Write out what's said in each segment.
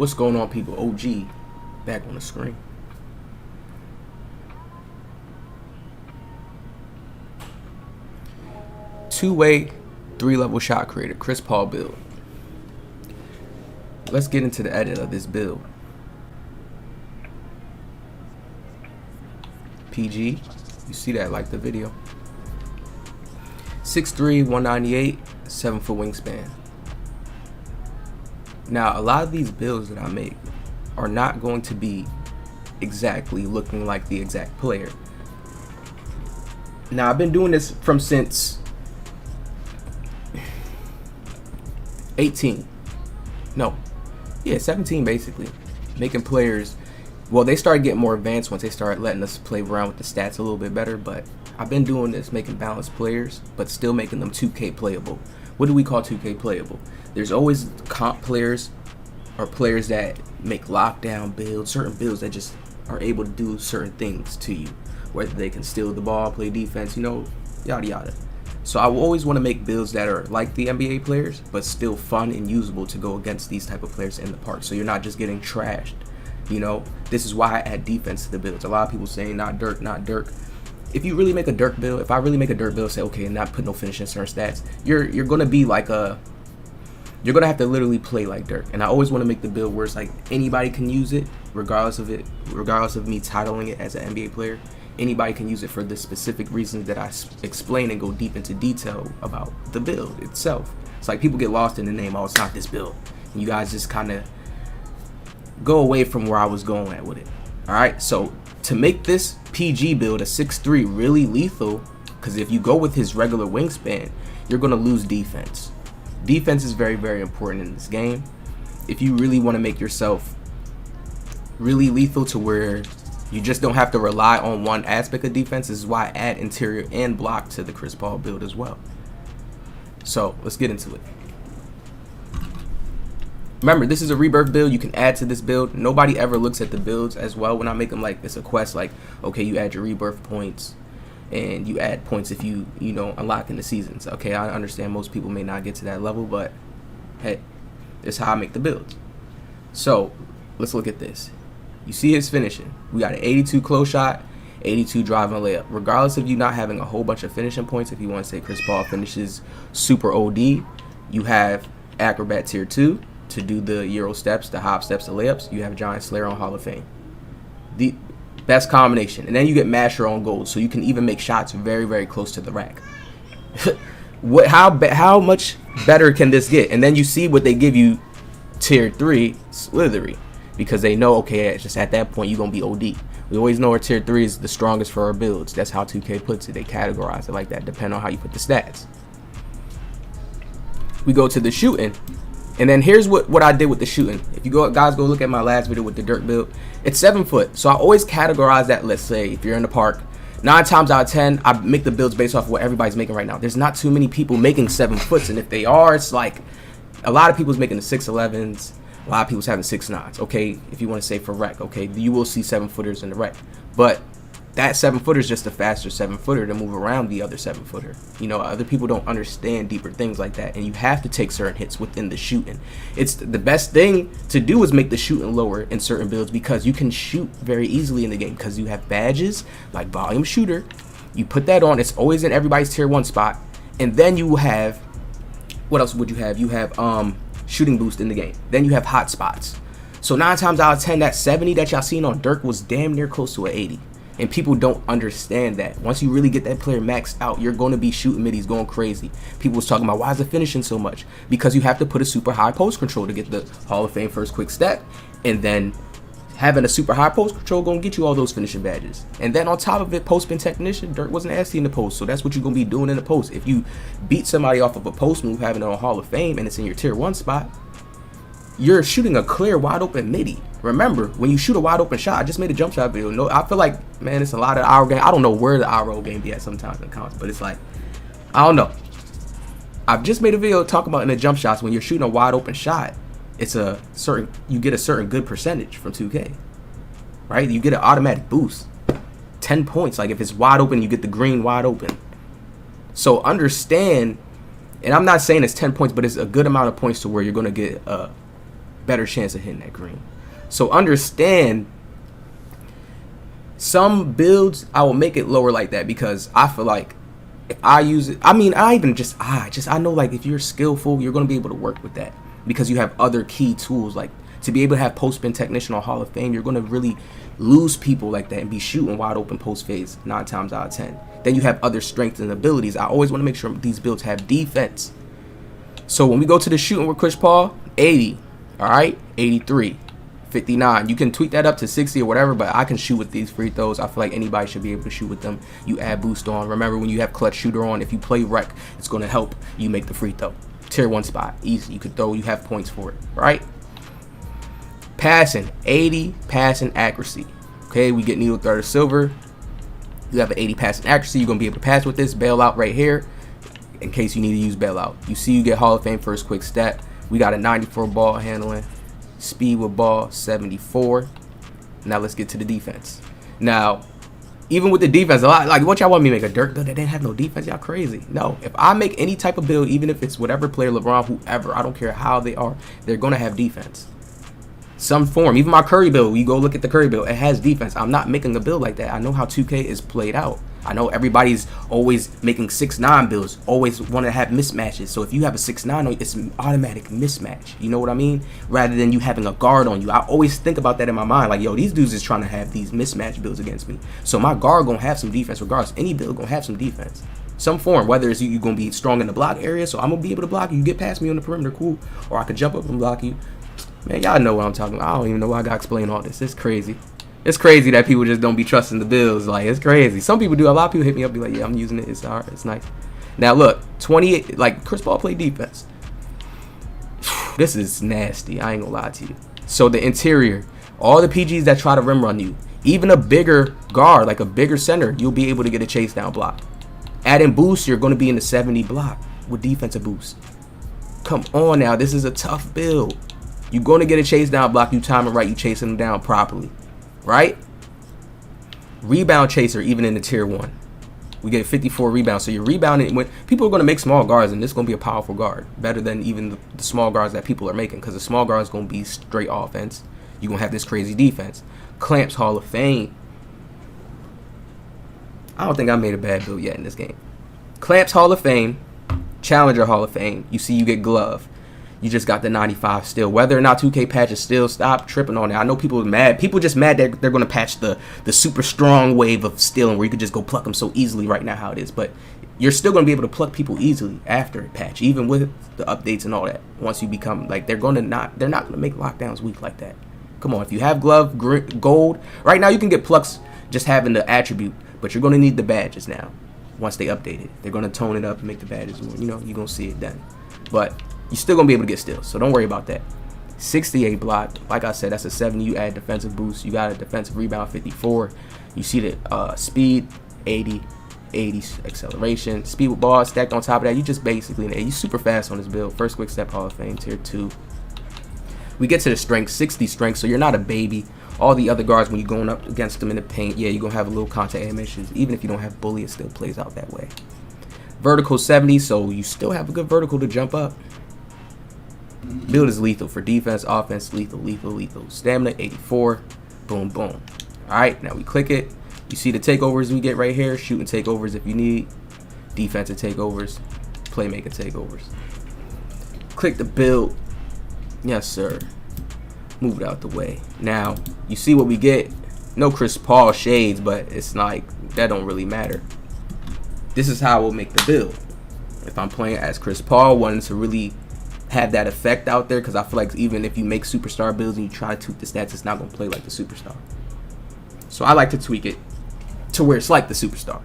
What's going on, people? OG back on the screen. Two-way, three-level shot creator, Chris Paul build. Let's get into the edit of this build. PG, you see that, like the video. 6'3", 198, 7-foot wingspan. Now, a lot of these builds that I make are not going to be exactly looking like the exact player. Now, I've been doing this since 17 basically. Making players, well, they started getting more advanced once they started letting us play around with the stats a little bit better, but I've been doing this, making balanced players, but still making them 2K playable. What do we call 2K playable? There's always comp players or players that make lockdown builds, certain builds that just are able to do certain things to you, whether they can steal the ball, play defense, you know, yada yada. So I will always want to make builds that are like the NBA players, but still fun and usable to go against these type of players in the park. So you're not just getting trashed. You know, this is why I add defense to the builds. A lot of people saying not Dirk, not Dirk. If you really make a Dirk build, if I really make a Dirk build, say okay, and not put no finish in certain stats, you're gonna be like you're gonna have to literally play like Dirk. And I always want to make the build where it's like anybody can use it, regardless of me titling it as an NBA player. Anybody can use it for the specific reasons that I explain and go deep into detail about the build itself. It's like people get lost in the name. Oh, it's not this build. And you guys just kind of go away from where I was going at with it. All right. So to make this PG build a 6'3" really lethal, because if you go with his regular wingspan, you're going to lose defense. Defense is very, very important in this game. If you really want to make yourself really lethal to where you just don't have to rely on one aspect of defense, this is why I add interior and block to the Chris Paul build as well. So let's get into it. Remember, this is a Rebirth build. You can add to this build. Nobody ever looks at the builds as well when I make them like it's a quest. Like, okay, you add your Rebirth points, and you add points if you know unlock in the seasons. Okay, I understand most people may not get to that level, but hey, this is how I make the build. So let's look at this. You see his finishing. We got an 82 close shot, 82 drive and layup. Regardless of you not having a whole bunch of finishing points, if you want to say Chris Paul finishes super OD, you have Acrobat Tier 2 to do the Euro steps, the hop steps, the layups. You have Giant Slayer on Hall of Fame. The best combination. And then you get Masher on gold, so you can even make shots very, very close to the rack. How much better can this get? And then you see what they give you, Tier 3, Slithery. Because they know, okay, just at that point, you're going to be OD. We always know our Tier 3 is the strongest for our builds. That's how 2K puts it. They categorize it like that, depending on how you put the stats. We go to the shooting. And then here's what I did with the shooting. If you guys go look at my last video with the Dirk build, it's 7 foot. So I always categorize that. Let's say if you're in the park, 9 times out of 10, I make the builds based off of what everybody's making right now. There's not too many people making 7 foots. And if they are, it's like a lot of people's making the 6'11s. A lot of people's having 6'9s. Okay, if you want to say for rec, okay, you will see 7-footers in the rec. But that 7-footer is just a faster 7-footer to move around the other 7-footer. You know, other people don't understand deeper things like that, and you have to take certain hits within the shooting. It's the best thing to do is make the shooting lower in certain builds because you can shoot very easily in the game because you have badges like volume shooter. You put that on, it's always in everybody's tier 1 spot, and then you have, what else would you have? You have shooting boost in the game. Then you have hot spots. So 9 times out of 10, that 70 that y'all seen on Dirk was damn near close to an 80. And people don't understand that. Once you really get that player maxed out, you're going to be shooting middies going crazy. People was talking about, why is it finishing so much? Because you have to put a super high post control to get the Hall of Fame first quick step. And then having a super high post control going to get you all those finishing badges. And then on top of it, post spin technician, Dirk wasn't nasty in the post. So that's what you're going to be doing in the post. If you beat somebody off of a post move, having it on Hall of Fame, and it's in your tier 1 spot, you're shooting a clear wide open midi. Remember, when you shoot a wide open shot, I just made a jump shot video. No, I feel like, man, it's a lot of IRL game. I don't know where the IRL game be at sometimes in comments, but it's like, I don't know. I've just made a video talking about in the jump shots, when you're shooting a wide open shot, it's a certain, you get a certain good percentage from 2K, right? You get an automatic boost, 10 points. Like if it's wide open, you get the green wide open. So understand, and I'm not saying it's 10 points, but it's a good amount of points to where you're going to get better chance of hitting that green. So understand, some builds I will make it lower like that because I feel like if I use it, I mean, I know like if you're skillful, you're going to be able to work with that because you have other key tools. Like to be able to have post spin technician or Hall of Fame, you're going to really lose people like that and be shooting wide open post fades 9 times out of 10. Then you have other strengths and abilities. I always want to make sure these builds have defense. So when we go to the shooting with Chris Paul, 80, all right, 83, 59. You can tweak that up to 60 or whatever, but I can shoot with these free throws. I feel like anybody should be able to shoot with them. You add boost on. Remember, when you have clutch shooter on, if you play rec, it's going to help you make the free throw. Tier 1 spot, easy. You could throw, you have points for it, right? Passing, 80 passing accuracy. Okay, we get needle thread or silver. You have an 80 passing accuracy. You're going to be able to pass with this. Bailout right here in case you need to use bailout. You see you get Hall of Fame first quick stat. We got a 94 ball handling. Speed with ball, 74. Now let's get to the defense. Now, even with the defense, a lot like what y'all want me to make a dirt build that didn't have no defense? Y'all crazy. No, if I make any type of build, even if it's whatever player, LeBron, whoever, I don't care how they are, they're going to have defense. Some form. Even my Curry build, you go look at the Curry build, it has defense. I'm not making a build like that. I know how 2K is played out. I know everybody's always making 6'9" builds, always want to have mismatches. So if you have a 6'9", it's an automatic mismatch. You know what I mean? Rather than you having a guard on you. I always think about that in my mind. Like, yo, these dudes is trying to have these mismatch builds against me. So my guard going to have some defense regardless. Any build going to have some defense. Some form, whether it's you going to be strong in the block area, so I'm going to be able to block you. You get past me on the perimeter, cool. Or I could jump up and block you. Man, y'all know what I'm talking about. I don't even know why I got to explain all this. It's crazy. It's crazy that people just don't be trusting the builds. Like, it's crazy. Some people do. A lot of people hit me up, be like, yeah, I'm using it. It's all right. It's nice. Now, look, 28, like, Chris Paul played defense. This is nasty. I ain't gonna lie to you. So, the interior, all the PGs that try to rim run you, even a bigger guard, like a bigger center, you'll be able to get a chase down block. Adding boost, you're going to be in the 70 block with defensive boost. Come on now. This is a tough build. You're going to get a chase down block. You time it right. You chasing them down properly. Right? Rebound chaser, even in the tier 1. We get 54 rebounds. So you're rebounding. When people are going to make small guards, and this is going to be a powerful guard. Better than even the small guards that people are making. Because the small guard is going to be straight offense. You're going to have this crazy defense. Clamps Hall of Fame. I don't think I made a bad build yet in this game. Clamps Hall of Fame. Challenger Hall of Fame. You see you get glove. You just got the 95 still. Whether or not 2K patches still, stop tripping on it. I know people are mad. People just mad that they're going to patch the super strong wave of stealing where you could just go pluck them so easily right now how it is. But you're still going to be able to pluck people easily after patch, even with the updates and all that. Once you become, like, they're not going to make lockdowns weak like that. Come on, if you have glove, gold, right now you can get plucks just having the attribute, but you're going to need the badges now once they update it. They're going to tone it up and make the badges more. You know, you're going to see it then. But you're still going to be able to get steals, so don't worry about that. 68 block. Like I said, that's a 70. You add defensive boost. You got a defensive rebound, 54. You see the speed, 80. 80 acceleration. Speed with ball stacked on top of that. You just basically, you super fast on this build. First quick step Hall of Fame, tier 2. We get to the strength, 60 strength, so you're not a baby. All the other guards, when you're going up against them in the paint, yeah, you're going to have a little contact animations. Even if you don't have bully, it still plays out that way. Vertical 70, so you still have a good vertical to jump up. Build is lethal for defense, offense, lethal. Stamina, 84. Boom, boom. All right, now we click it. You see the takeovers we get right here. Shooting takeovers if you need. Defensive takeovers. Playmaker takeovers. Click the build. Yes, sir. Move it out the way. Now, you see what we get. No Chris Paul shades, but it's like, that don't really matter. This is how we'll make the build. If I'm playing as Chris Paul, wanting to really have that effect out there, because I feel like even if you make superstar builds and you try to tweak the stats, it's not going to play like the superstar. So I like to tweak it to where it's like the superstar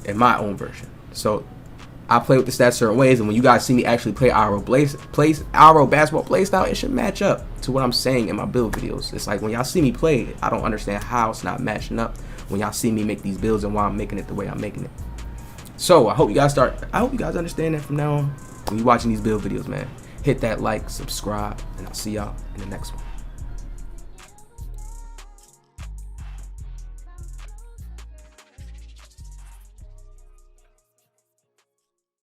in my own version. So I play with the stats certain ways, and when you guys see me actually play Arrow basketball play style, it should match up to what I'm saying in my build videos. It's like when y'all see me play it, I don't understand how it's not matching up when y'all see me make these builds and why I'm making it the way I'm making it. So I hope you guys understand that from now on. When you're watching these build videos, man, hit that like, subscribe, and I'll see y'all in the next one.